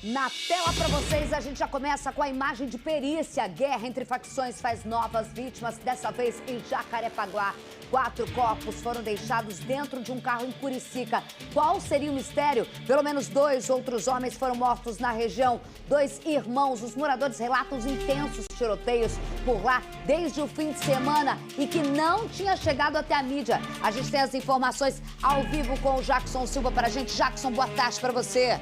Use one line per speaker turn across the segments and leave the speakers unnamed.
Na tela para vocês, a gente já começa com a imagem de perícia. Guerra entre facções faz novas vítimas, dessa vez em Jacarepaguá. 4 corpos foram deixados dentro de um carro em Curicica. Qual seria o mistério? Pelo menos 2 outros homens foram mortos na região. 2 irmãos. Os moradores relatam os intensos tiroteios por lá desde o fim de semana e que não tinha chegado até a mídia. A gente tem as informações ao vivo com o Jackson Silva para a gente. Jackson, boa tarde para você.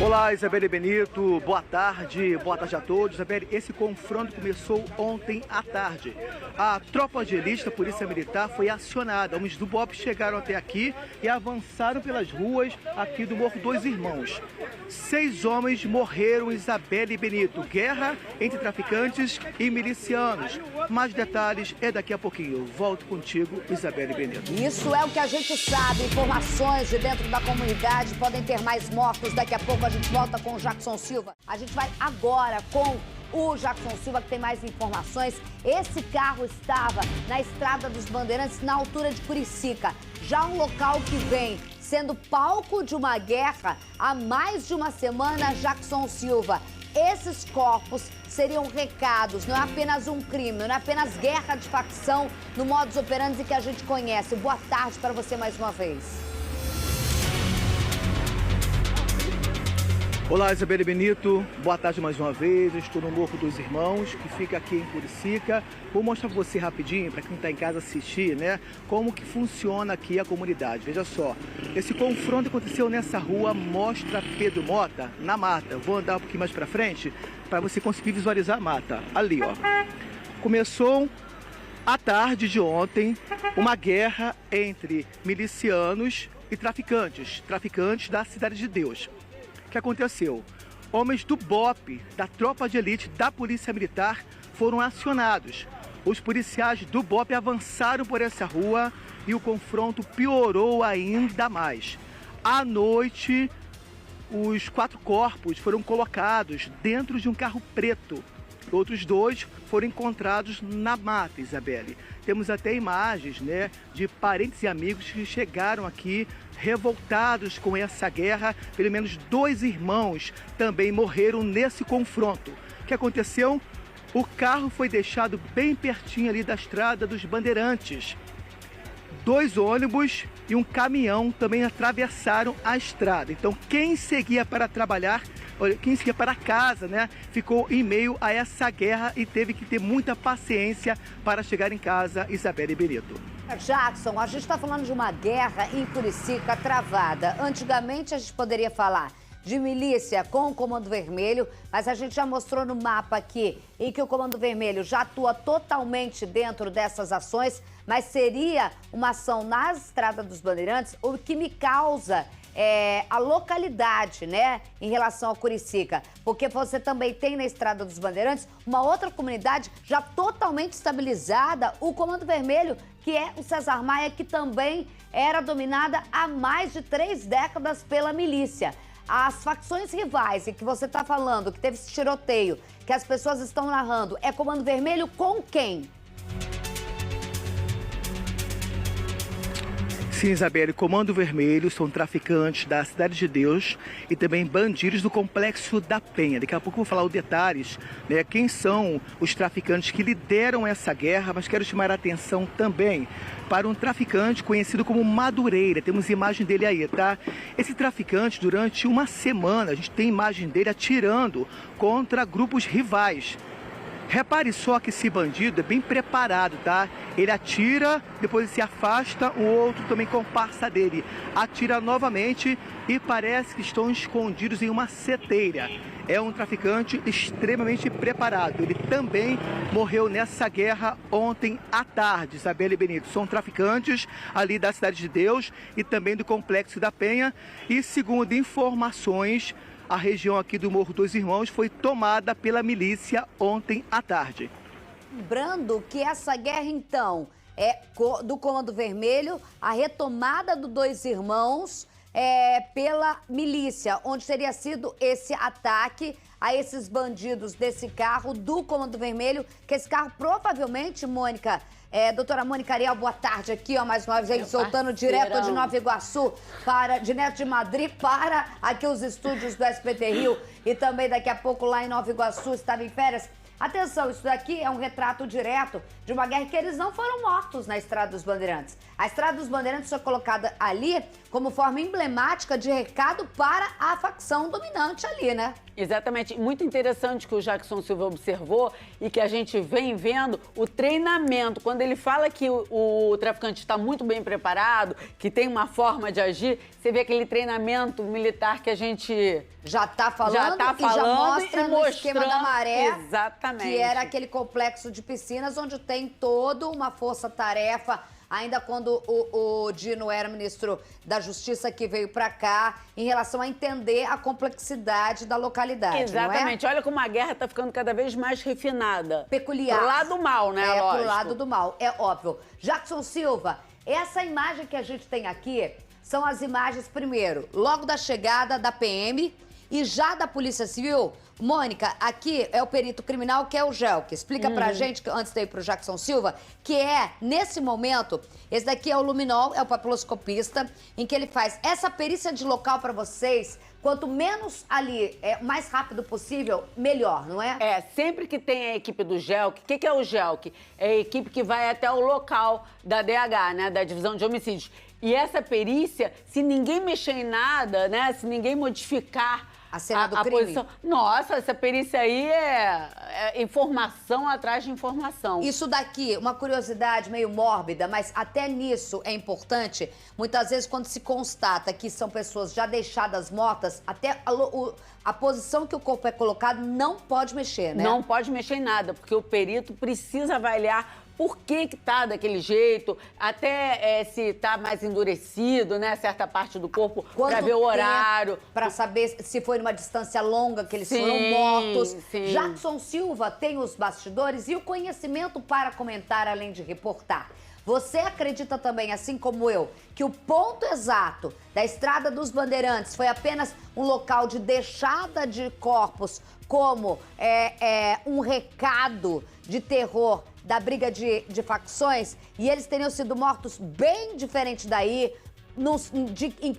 Olá, Isabelle Benito, boa tarde a todos. Isabelle, esse confronto começou ontem à tarde. A tropa de elite da Polícia Militar foi acionada. Homens do BOPE chegaram até aqui e avançaram pelas ruas aqui do Morro Dois Irmãos. 6 homens morreram, Isabelle Benito. Guerra entre traficantes e milicianos. Mais detalhes é daqui a pouquinho. Eu volto contigo, Isabelle Benito.
Isso é o que a gente sabe. Informações de dentro da comunidade. Podem ter mais mortos daqui a pouco. A gente volta com o Jackson Silva. A gente vai agora com o Jackson Silva, que tem mais informações. Esse carro estava na Estrada dos Bandeirantes, na altura de Curicica. Já um local que vem sendo palco de uma guerra há mais de uma semana, Jackson Silva. Esses corpos seriam recados, não é apenas um crime, não é apenas guerra de facção no modus operandi que a gente conhece. Boa tarde para você mais uma vez.
Olá, Isabelle Benito, boa tarde mais uma vez. Eu estou no Morro dos Irmãos, que fica aqui em Curicica. Vou mostrar para você rapidinho, para quem está em casa assistir, né, como que funciona aqui a comunidade. Veja só, esse confronto aconteceu nessa rua Mostra Pedro Mota, na mata. Vou andar um pouquinho mais para frente, para você conseguir visualizar a mata. Ali, ó. Começou à tarde de ontem uma guerra entre milicianos e traficantes da Cidade de Deus. O que aconteceu? Homens do BOPE, da tropa de elite da Polícia Militar, foram acionados. Os policiais do BOPE avançaram por essa rua e o confronto piorou ainda mais. À noite, os 4 corpos foram colocados dentro de um carro preto. Outros 2 foram encontrados na mata, Isabelle. Temos até imagens, né, de parentes e amigos que chegaram aqui revoltados com essa guerra. Pelo menos 2 irmãos também morreram nesse confronto. O que aconteceu? O carro foi deixado bem pertinho ali da Estrada dos Bandeirantes. 2 ônibus e um caminhão também atravessaram a estrada. Então, quem seguia para trabalhar, quem seguia para casa, né, ficou em meio a essa guerra e teve que ter muita paciência para chegar em casa, Isabelle Benito.
Jackson, a gente está falando de uma guerra em Curicica travada. Antigamente a gente poderia falar de milícia com o Comando Vermelho, mas a gente já mostrou no mapa aqui em que o Comando Vermelho já atua totalmente dentro dessas ações, mas seria uma ação na Estrada dos Bandeirantes, o que me causa a localidade, né, em relação a Curicica, porque você também tem na Estrada dos Bandeirantes uma outra comunidade já totalmente estabilizada, o Comando Vermelho, que é o César Maia, que também era dominada há mais de 3 décadas pela milícia. As facções rivais, e que você está falando, que teve esse tiroteio, que as pessoas estão narrando, é Comando Vermelho com quem?
Sim, Isabelle, Comando Vermelho são traficantes da Cidade de Deus e também bandidos do Complexo da Penha. Daqui a pouco eu vou falar os detalhes, né, quem são os traficantes que lideram essa guerra, mas quero chamar a atenção também para um traficante conhecido como Madureira. Temos imagem dele aí, tá? Esse traficante, durante uma semana, a gente tem imagem dele atirando contra grupos rivais. Repare só que esse bandido é bem preparado, tá? Ele atira, depois se afasta, o outro também comparsa dele. Atira novamente e parece que estão escondidos em uma seteira. É um traficante extremamente preparado. Ele também morreu nessa guerra ontem à tarde, Isabelle Benito. São traficantes ali da Cidade de Deus e também do Complexo da Penha. E segundo informações, a região aqui do Morro dos Irmãos foi tomada pela milícia ontem à tarde.
Lembrando que essa guerra, então, é do Comando Vermelho, a retomada do Dois Irmãos pela milícia, onde teria sido esse ataque a esses bandidos desse carro do Comando Vermelho, que esse carro provavelmente, Mônica, Doutora Mônica Ariel, boa tarde aqui, ó, mais uma vez, soltando direto de Nova Iguaçu, direto de Madrid, para aqui os estúdios do SBT Rio e também daqui a pouco lá em Nova Iguaçu, estava em férias. Atenção, isso daqui é um retrato direto de uma guerra que eles não foram mortos na Estrada dos Bandeirantes. A Estrada dos Bandeirantes foi colocada ali como forma emblemática de recado para a facção dominante ali, né?
Exatamente. Muito interessante que o Jackson Silva observou e que a gente vem vendo o treinamento. Quando ele fala que o traficante está muito bem preparado, que tem uma forma de agir, você vê aquele treinamento militar que a gente
já está falando e já mostra no esquema da Maré,
exatamente,
que era aquele complexo de piscinas onde tem toda uma força-tarefa. Ainda quando o Dino era ministro da Justiça, que veio para cá, em relação a entender a complexidade da localidade.
Exatamente.
Não é?
Olha como a guerra está ficando cada vez mais refinada.
Peculiar.
Pro lado mal, né?
Lógico.
Pro
lado do mal, é óbvio. Jackson Silva, essa imagem que a gente tem aqui são as imagens, primeiro, logo da chegada da PM e já da Polícia Civil. Mônica, aqui é o perito criminal, que é o Gelk. Explica pra gente, antes de ir pro Jackson Silva, que nesse momento, esse daqui é o luminol, é o papiloscopista, em que ele faz essa perícia de local pra vocês. Quanto menos ali, mais rápido possível, melhor, não é?
Sempre que tem a equipe do Gelk, o que é o Gelk? É a equipe que vai até o local da DH, né, da Divisão de Homicídios. E essa perícia, se ninguém mexer em nada, né, se ninguém modificar
a cena do crime.
Posição. Nossa, essa perícia aí é informação atrás de informação.
Isso daqui, uma curiosidade meio mórbida, mas até nisso é importante. Muitas vezes, quando se constata que são pessoas já deixadas mortas, até a posição que o corpo é colocado não pode mexer, né?
Não pode mexer em nada, porque o perito precisa avaliar por que tá daquele jeito, até se tá mais endurecido, né, certa parte do corpo, para ver o horário.
Para saber se foi numa distância longa que eles foram mortos.
Sim.
Jackson Silva tem os bastidores e o conhecimento para comentar, além de reportar. Você acredita também, assim como eu, que o ponto exato da Estrada dos Bandeirantes foi apenas um local de deixada de corpos, como um recado de terror da briga de facções, e eles teriam sido mortos bem diferente daí?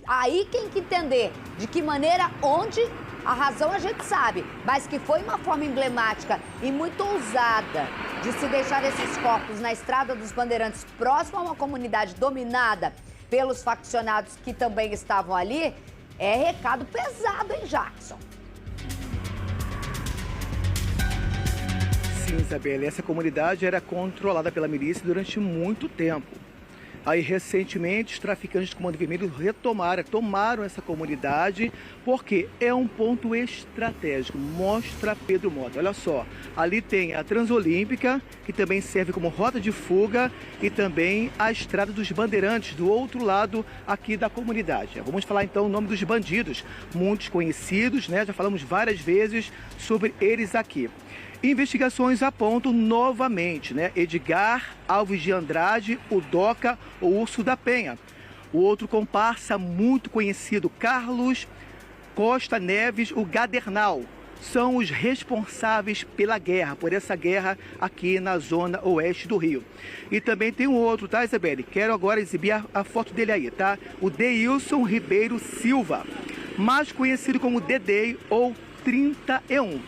Aí quem que entender de que maneira, onde, a razão a gente sabe, mas que foi uma forma emblemática e muito ousada de se deixar esses corpos na Estrada dos Bandeirantes, próximo a uma comunidade dominada pelos faccionados que também estavam ali, é recado pesado, hein, Jackson?
Sim, Isabela, essa comunidade era controlada pela milícia durante muito tempo. Aí, recentemente, os traficantes do Comando Vermelho tomaram essa comunidade, porque é um ponto estratégico. Mostra Pedro Mota. Olha só, ali tem a Transolímpica, que também serve como rota de fuga, e também a Estrada dos Bandeirantes, do outro lado aqui da comunidade. Vamos falar então o nome dos bandidos, muitos conhecidos, né? Já falamos várias vezes sobre eles aqui. Investigações apontam novamente, né? Edgar Alves de Andrade, o Doca, o Urso da Penha. O outro comparsa muito conhecido, Carlos Costa Neves, o Gadernal. São os responsáveis pela guerra, por essa guerra aqui na zona oeste do Rio. E também tem um outro, tá, Isabelle? Quero agora exibir a foto dele aí, tá? O Deilson Ribeiro Silva, mais conhecido como Dedei ou 31.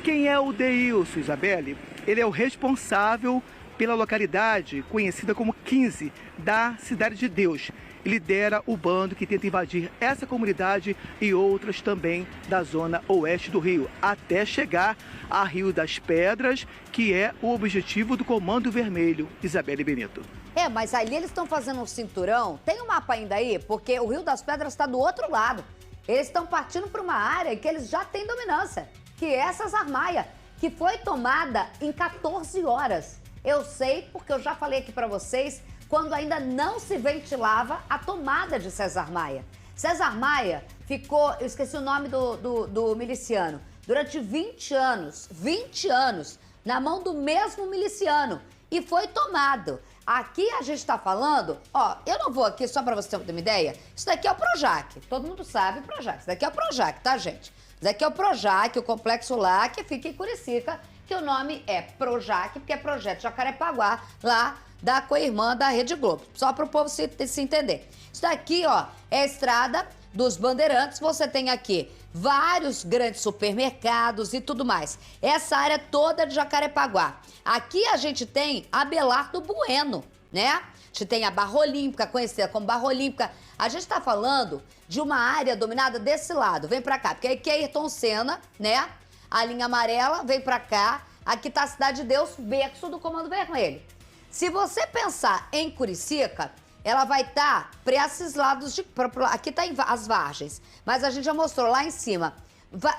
Quem é o Deilson, Isabelle? Ele é o responsável pela localidade conhecida como 15 da Cidade de Deus. Ele lidera o bando que tenta invadir essa comunidade e outras também da zona oeste do Rio, até chegar a Rio das Pedras, que é o objetivo do Comando Vermelho, Isabelle Benito.
Mas ali eles estão fazendo um cinturão. Tem um mapa ainda aí? Porque o Rio das Pedras está do outro lado. Eles estão partindo para uma área que eles já têm dominância, que é essa Cesarmaia, que foi tomada em 14 horas. Eu sei porque eu já falei aqui para vocês, quando ainda não se ventilava a tomada de Cesarmaia. Cesarmaia ficou, eu esqueci o nome do miliciano, durante 20 anos, na mão do mesmo miliciano, e foi tomado. Aqui a gente tá falando, eu não vou aqui, só para você ter uma ideia, isso daqui é o Projac, todo mundo sabe o Projac, isso daqui é o Projac, tá, gente? Isso daqui é o Projac, o complexo lá, que fica em Curicica, que o nome é Projac, porque é Projeto Jacarepaguá, lá da co-irmã da Rede Globo. Só para o povo se entender. Isso daqui, ó, é a estrada dos Bandeirantes. Você tem aqui vários grandes supermercados e tudo mais. Essa área toda de Jacarepaguá. Aqui a gente tem Abelardo Bueno, né? A gente tem a Barra Olímpica, conhecida como Barra Olímpica. A gente tá falando de uma área dominada desse lado. Vem pra cá, porque aqui é Ayrton Senna, né? A linha amarela vem pra cá. Aqui tá a Cidade de Deus, berço do Comando Vermelho. Se você pensar em Curicica, ela vai estar para esses lados de... Aqui tá as Vargens, mas a gente já mostrou lá em cima.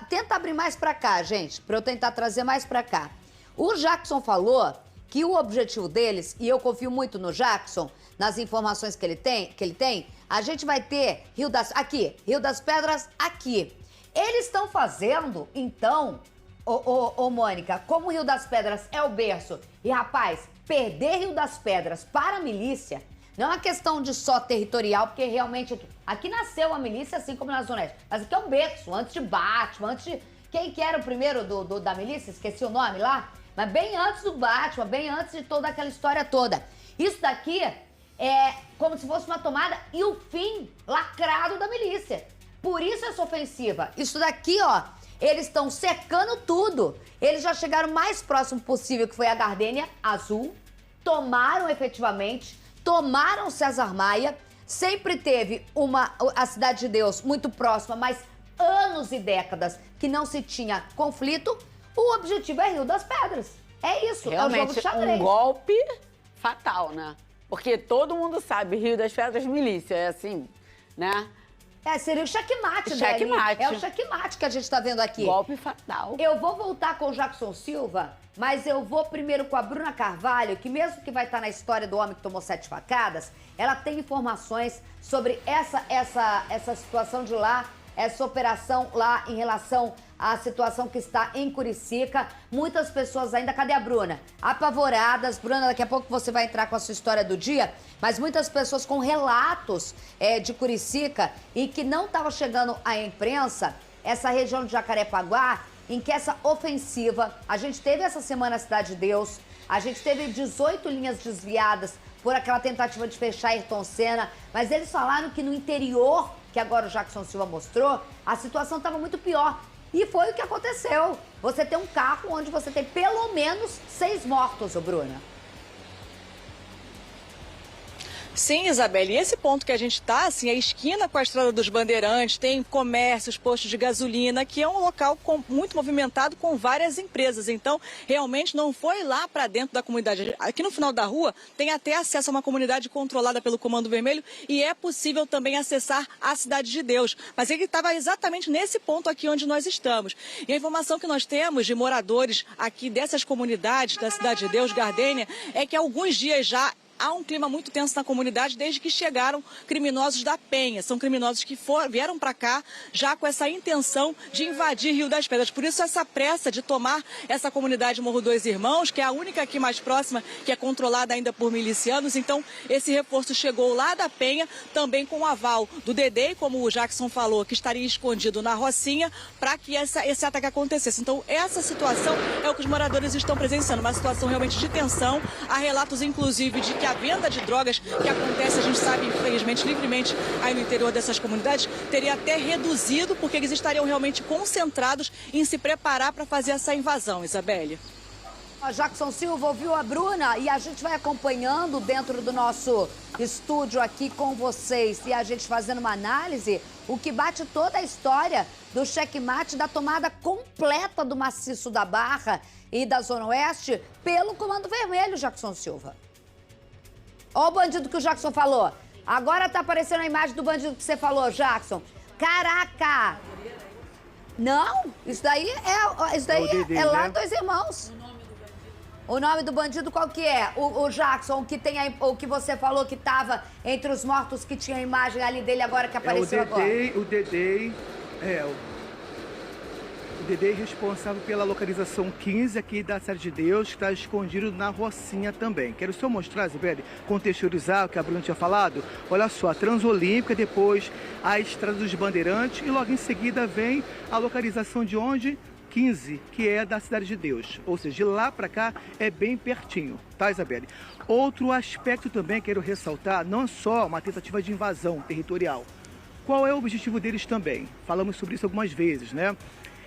Tenta abrir mais para cá, gente, para eu tentar trazer mais para cá. O Jackson falou que o objetivo deles, e eu confio muito no Jackson, nas informações que ele tem, a gente vai ter Rio das Pedras aqui. Eles estão fazendo, então, Mônica, como o Rio das Pedras é o berço, e rapaz, perder Rio das Pedras para a milícia não é uma questão de só territorial, porque realmente aqui nasceu a milícia, assim como na Zona Oeste. Mas aqui é um berço, antes de Batman, antes de... Quem que era o primeiro da milícia? Esqueci o nome lá. Mas bem antes do Batman, bem antes de toda aquela história toda. Isso daqui é como se fosse uma tomada e o fim lacrado da milícia. Por isso essa ofensiva. Isso daqui, ó, eles estão cercando tudo. Eles já chegaram o mais próximo possível, que foi a Gardênia Azul. Tomaram efetivamente... Tomaram César Maia, sempre teve a Cidade de Deus muito próxima, mas anos e décadas que não se tinha conflito. O objetivo é Rio das Pedras. É isso,
realmente,
é o jogo de xadrez.
Um golpe fatal, né? Porque todo mundo sabe, Rio das Pedras, milícia, é assim, né?
Seria o checkmate,
checkmate.
É o checkmate que a gente tá vendo aqui.
Golpe fatal.
Eu vou voltar com o Jackson Silva, mas eu vou primeiro com a Bruna Carvalho, que mesmo que vai estar na história do homem que tomou 7 facadas, ela tem informações sobre essa situação de lá, essa operação lá em relação à situação que está em Curicica. Muitas pessoas ainda, cadê a Bruna? Apavoradas. Bruna, daqui a pouco você vai entrar com a sua história do dia, mas muitas pessoas com relatos de Curicica e que não estava chegando à imprensa, essa região de Jacarepaguá, em que essa ofensiva, a gente teve essa semana a Cidade de Deus, a gente teve 18 linhas desviadas por aquela tentativa de fechar Ayrton Senna, mas eles falaram que no interior, que agora o Jackson Silva mostrou, a situação estava muito pior. E foi o que aconteceu. Você tem um carro onde você tem pelo menos 6 mortos, ô Bruna.
Sim, Isabelle, e esse ponto que a gente está, assim, a esquina com a Estrada dos Bandeirantes, tem comércios, postos de gasolina, que é um local muito movimentado com várias empresas. Então, realmente não foi lá para dentro da comunidade. Aqui no final da rua tem até acesso a uma comunidade controlada pelo Comando Vermelho e é possível também acessar a Cidade de Deus. Mas ele estava exatamente nesse ponto aqui onde nós estamos. E a informação que nós temos de moradores aqui dessas comunidades, da Cidade de Deus, Gardênia, é que há alguns dias já há um clima muito tenso na comunidade desde que chegaram criminosos da Penha. São criminosos que vieram para cá já com essa intenção de invadir Rio das Pedras. Por isso essa pressa de tomar essa comunidade Morro dos Irmãos, que é a única aqui mais próxima, que é controlada ainda por milicianos. Então esse reforço chegou lá da Penha, também com o aval do Dedê, como o Jackson falou, que estaria escondido na Rocinha, para que esse ataque acontecesse. Então essa situação é o que os moradores estão presenciando, uma situação realmente de tensão. Há relatos, inclusive, de que a venda de drogas que acontece, a gente sabe, infelizmente, livremente aí no interior dessas comunidades, teria até reduzido, porque eles estariam realmente concentrados em se preparar para fazer essa invasão, Isabelle.
Jackson Silva ouviu a Bruna e a gente vai acompanhando dentro do nosso estúdio aqui com vocês e a gente fazendo uma análise, o que bate toda a história do checkmate, da tomada completa do maciço da Barra e da Zona Oeste pelo Comando Vermelho, Jackson Silva. Olha o bandido que o Jackson falou. Agora tá aparecendo a imagem do bandido que você falou, Jackson. Caraca! Não, isso daí é lá Dois Irmãos. O nome do bandido qual que é? O Jackson, o que você falou que tava entre os mortos, que tinha a imagem ali dele agora que apareceu agora.
O Dedê é responsável pela localização 15 aqui da Cidade de Deus, que está escondido na Rocinha também. Quero só mostrar, Isabelle, contextualizar o que a Bruna tinha falado. Olha só, a Transolímpica, depois a Estrada dos Bandeirantes e logo em seguida vem a localização de onde? 15, que é da Cidade de Deus. Ou seja, de lá para cá é bem pertinho, tá, Isabelle? Outro aspecto também quero ressaltar, não é só uma tentativa de invasão territorial. Qual é o objetivo deles também? Falamos sobre isso algumas vezes, né?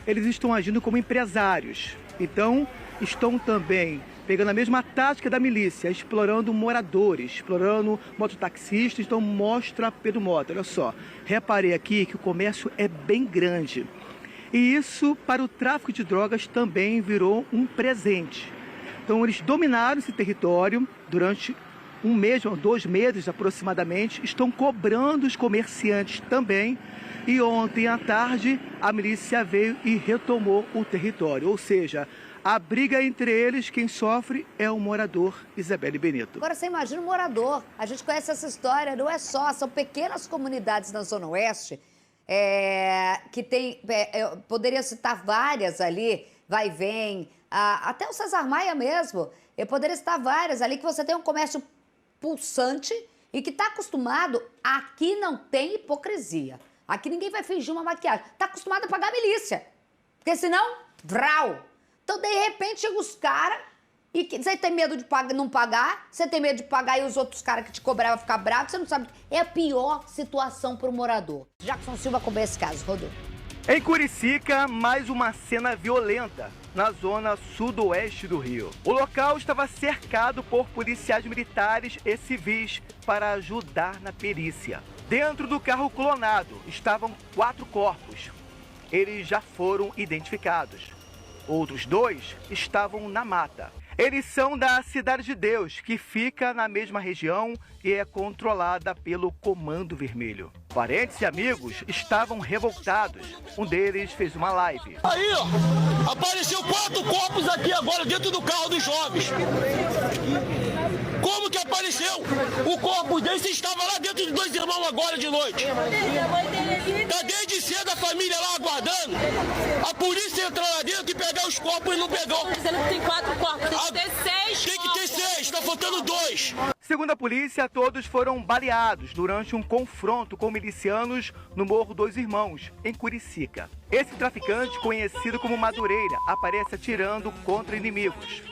Eles estão agindo como empresários. Então, estão também pegando a mesma tática da milícia, explorando moradores, explorando mototaxistas. Então, mostra Pedro Mota, olha só. Reparei aqui que o comércio é bem grande. E isso, para o tráfico de drogas, também virou um presente. Então, eles dominaram esse território durante 1 mês, 2 meses aproximadamente, estão cobrando os comerciantes também. E ontem à tarde, a milícia veio e retomou o território. Ou seja, a briga entre eles, quem sofre é o morador, Isabelle Benito.
Agora você imagina o morador. A gente conhece essa história, não é só, são pequenas comunidades na Zona Oeste, que tem, poderia citar várias ali, vai e vem, até o César Maia mesmo, eu poderia citar várias ali, que você tem um comércio pulsante e que está acostumado, aqui não tem hipocrisia. Aqui ninguém vai fingir uma maquiagem. Está acostumado a pagar a milícia. Porque senão, vrau. Então, de repente, chega os caras e você tem medo de não pagar, você tem medo de pagar e os outros caras que te cobravam ficar bravos, você não sabe. É a pior situação para o morador. Jackson Silva cobriu esse caso, Rodolfo.
Em Curicica, mais uma cena violenta na zona sudoeste do Rio. O local estava cercado por policiais militares e civis para ajudar na perícia. Dentro do carro clonado estavam 4 corpos. Eles já foram identificados. Outros 2 estavam na mata. Eles são da Cidade de Deus, que fica na mesma região e é controlada pelo Comando Vermelho. Parentes e amigos estavam revoltados. Um deles fez uma live.
Aí, ó, apareceu 4 corpos aqui agora dentro do carro dos jovens. Como que apareceu? O corpo desse estava lá dentro de 2 irmãos agora de noite. Tá desde cedo a família lá aguardando. A polícia entrar lá dentro e pegar os corpos e não pegou.
Dizendo que tem 4 corpos, tem que ter 6.
Tem que ter 6, tá faltando 2.
Segundo a polícia, todos foram baleados durante um confronto com milicianos no Morro dos Irmãos, em Curicica. Esse traficante, conhecido como Madureira, aparece atirando contra inimigos.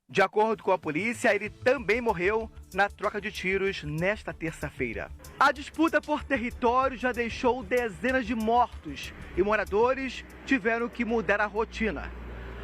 De acordo com a polícia, ele também morreu na troca de tiros nesta terça-feira. A disputa por território já deixou dezenas de mortos e moradores tiveram que mudar a rotina.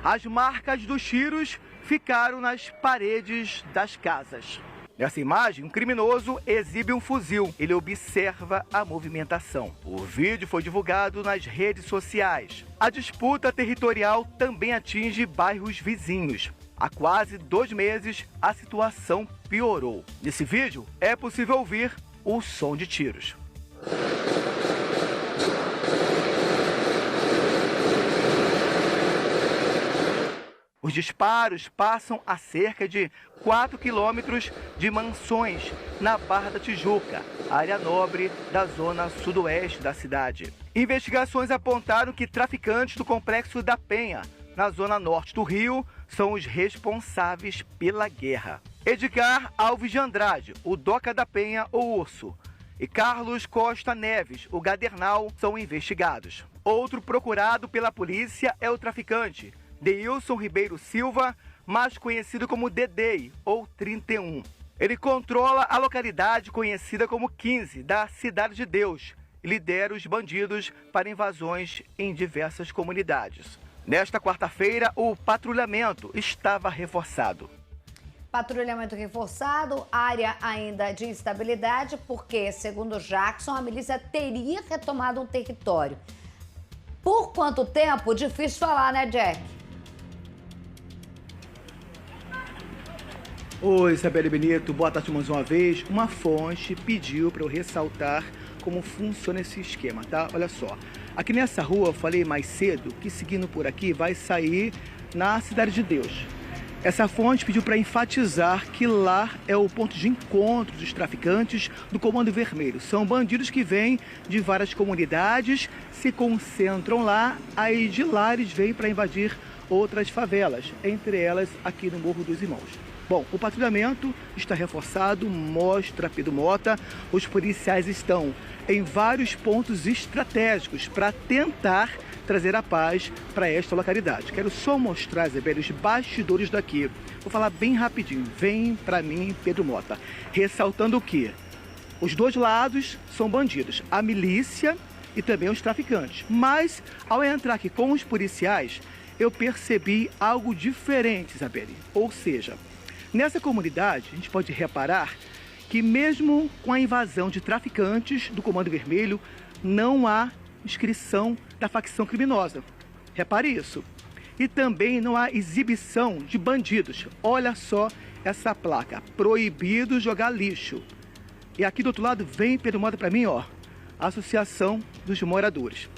As marcas dos tiros ficaram nas paredes das casas. Nessa imagem, um criminoso exibe um fuzil. Ele observa a movimentação. O vídeo foi divulgado nas redes sociais. A disputa territorial também atinge bairros vizinhos. Há quase 2 meses, a situação piorou. Nesse vídeo, é possível ouvir o som de tiros. Os disparos passam a cerca de 4 quilômetros de mansões na Barra da Tijuca, área nobre da zona sudoeste da cidade. Investigações apontaram que traficantes do Complexo da Penha, na zona norte do Rio, são os responsáveis pela guerra. Edgar Alves de Andrade, o Doca da Penha, o Urso, e Carlos Costa Neves, o Gadernal, são investigados. Outro procurado pela polícia é o traficante Deilson Ribeiro Silva, mais conhecido como Dedei, ou 31. Ele controla a localidade conhecida como 15, da Cidade de Deus, e lidera os bandidos para invasões em diversas comunidades. Nesta quarta-feira, o patrulhamento estava reforçado.
Patrulhamento reforçado, área ainda de instabilidade, porque, segundo Jackson, a milícia teria retomado um território. Por quanto tempo? Difícil falar, né, Jack?
Oi, Isabelle Benito, boa tarde mais uma vez. Uma fonte pediu para eu ressaltar como funciona esse esquema, tá? Olha só, aqui nessa rua, eu falei mais cedo que seguindo por aqui vai sair na Cidade de Deus. Essa fonte pediu para enfatizar que lá é o ponto de encontro dos traficantes do Comando Vermelho. São bandidos que vêm de várias comunidades, se concentram lá, aí de lá eles vêm para invadir outras favelas, entre elas aqui no Morro dos Irmãos. Bom, o patrulhamento está reforçado, mostra Pedro Mota. Os policiais estão em vários pontos estratégicos para tentar trazer a paz para esta localidade. Quero só mostrar, Isabelle, os bastidores daqui. Vou falar bem rapidinho. Vem para mim, Pedro Mota. Ressaltando o quê? Os dois lados são bandidos, a milícia e também os traficantes. Mas, ao entrar aqui com os policiais, eu percebi algo diferente, Isabelle. Ou seja, nessa comunidade, a gente pode reparar que mesmo com a invasão de traficantes do Comando Vermelho, não há inscrição da facção criminosa. Repare isso. E também não há exibição de bandidos. Olha só essa placa, proibido jogar lixo. E aqui do outro lado vem, Pedro Mota, para mim, ó, a Associação dos Moradores.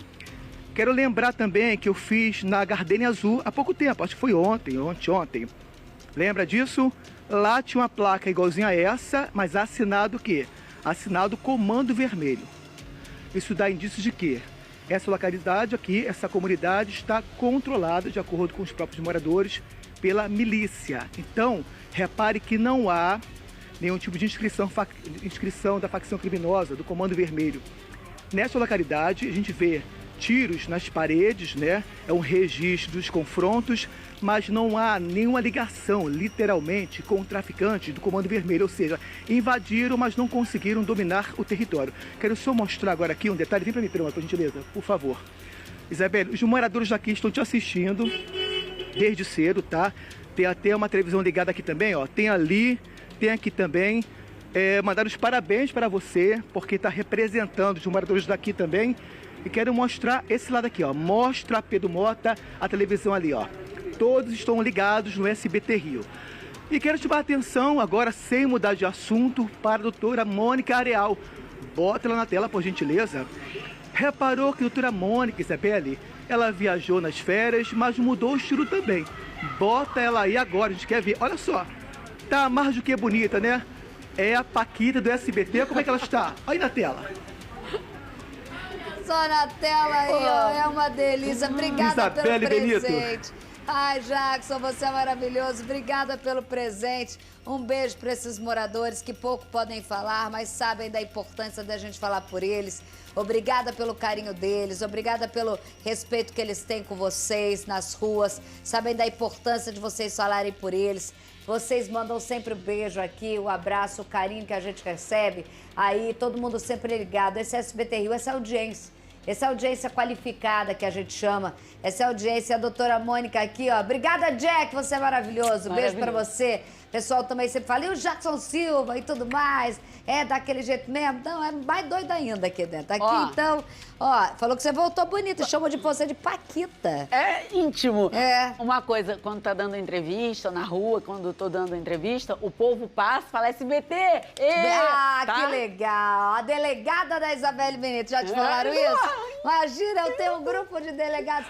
Quero lembrar também que eu fiz na Gardenia Azul há pouco tempo, acho que foi ontem. Lembra disso? Lá tinha uma placa igualzinha a essa, mas assinado o quê? Assinado Comando Vermelho. Isso dá indícios de que essa localidade aqui, essa comunidade está controlada, de acordo com os próprios moradores, pela milícia. Então, repare que não há nenhum tipo de inscrição da facção criminosa, do Comando Vermelho. Nessa localidade, a gente vê tiros nas paredes, né? É um registro dos confrontos, mas não há nenhuma ligação, literalmente, com o traficante do Comando Vermelho, ou seja, invadiram, mas não conseguiram dominar o território. Quero só mostrar agora aqui um detalhe. Vem para mim, por gentileza, por favor. Isabelle, os moradores daqui estão te assistindo desde cedo, tá? Tem até uma televisão ligada aqui também, ó. Tem ali, tem aqui também. Mandar os parabéns para você, porque está representando os moradores daqui também. E quero mostrar esse lado aqui, ó. Mostra Pedro Mota, a televisão ali, ó. Todos estão ligados no SBT Rio. E quero chamar a atenção agora, sem mudar de assunto, para a doutora Mônica Areal. Bota ela na tela, por gentileza. Reparou que a doutora Mônica, Isabelle, ela viajou nas férias, mas mudou o estilo também. Bota ela aí agora, a gente quer ver. Olha só, tá mais do que bonita, né? É a Paquita do SBT, como é que ela está? Aí na tela.
Só na tela aí, ó, é uma delícia. Obrigada
Isabelle
pelo presente.
Benito.
Ai, Jackson, você é maravilhoso. Obrigada pelo presente. Um beijo para esses moradores que pouco podem falar, mas sabem da importância da gente falar por eles. Obrigada pelo carinho deles, obrigada pelo respeito que eles têm com vocês nas ruas. Sabem da importância de vocês falarem por eles. Vocês mandam sempre um beijo aqui, o abraço, o carinho que a gente recebe. Aí, todo mundo sempre ligado. Esse é SBT Rio, essa audiência. Essa é a audiência qualificada que a gente chama. Essa é a audiência, a doutora Mônica aqui, ó. Obrigada, Jack, você é maravilhoso. Beijo pra você. Pessoal também sempre fala, e o Jackson Silva e tudo mais. É daquele jeito mesmo? Não, é mais doido ainda aqui dentro. Aqui, então, ó, falou que você voltou bonita, chamou de você de Paquita. É
íntimo.
É.
Uma coisa, quando tá dando entrevista na rua, quando tô dando entrevista, o povo passa e fala SBT.
Ah,
tá?
que legal. A delegada da Isabelle Benito, já te falaram isso? Imagina, eu tenho um grupo de delegados.